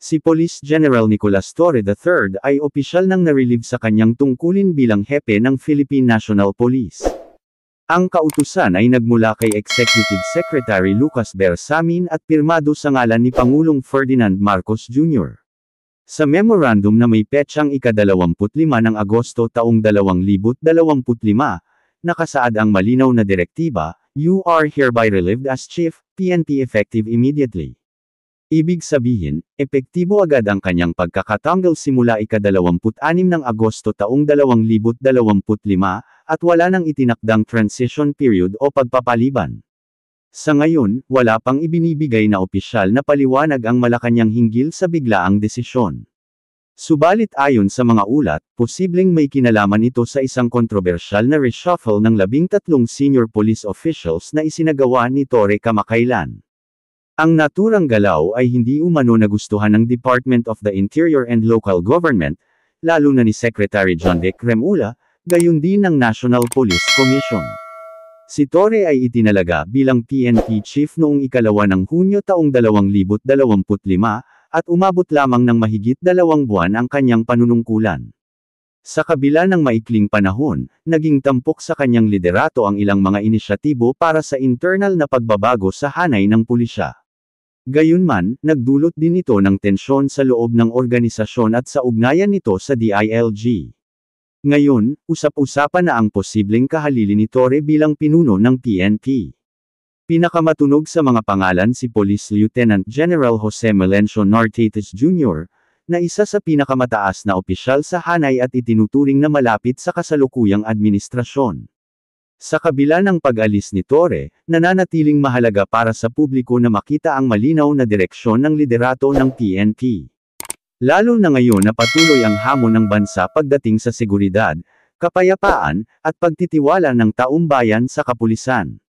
Si Police General Nicolas Torre III ay opisyal nang na-relieve sa kanyang tungkulin bilang hepe ng Philippine National Police. Ang kautusan ay nagmula kay Executive Secretary Lucas Bersamin at pirmado sa ngalan ni Pangulong Ferdinand Marcos Jr. Sa memorandum na may petsang ika-25 ng Agosto taong 2025, nakasaad ang malinaw na direktiba, "You are hereby relieved as Chief, PNP effective immediately." Ibig sabihin, epektibo agad ang kanyang pagkakatanggal simula ika-26 ng Agosto taong 2025, at wala nang itinakdang transition period o pagpapaliban. Sa ngayon, wala pang ibinibigay na opisyal na paliwanag ang Malacanang hinggil sa biglaang desisyon. Subalit ayon sa mga ulat, posibleng may kinalaman ito sa isang kontrobersyal na reshuffle ng 13 senior police officials na isinagawa ni Torre kamakailan. Ang naturang galaw ay hindi umano nagustuhan ng Department of the Interior and Local Government, lalo na ni Secretary John De Cremula, gayon din ng National Police Commission. Si Torre ay itinalaga bilang PNP Chief noong ika-2 ng Hunyo taong 2025, at umabot lamang ng mahigit 2 buwan ang kanyang panunungkulan. Sa kabila ng maikling panahon, naging tampok sa kanyang liderato ang ilang mga inisyatibo para sa internal na pagbabago sa hanay ng pulisya. Gayunman, nagdulot din ito ng tensyon sa loob ng organisasyon at sa ugnayan nito sa DILG. Ngayon, usap-usapan na ang posibleng kahalili ni Torre bilang pinuno ng PNP. Pinakamatunog sa mga pangalan si Police Lieutenant General Jose Melencio Nartates Jr., na isa sa pinakamataas na opisyal sa hanay at itinuturing na malapit sa kasalukuyang administrasyon. Sa kabila ng pag-alis ni Torre, nananatiling mahalaga para sa publiko na makita ang malinaw na direksyon ng liderato ng PNP. Lalo na ngayon na patuloy ang hamon ng bansa pagdating sa seguridad, kapayapaan, at pagtitiwala ng taumbayan sa kapulisan.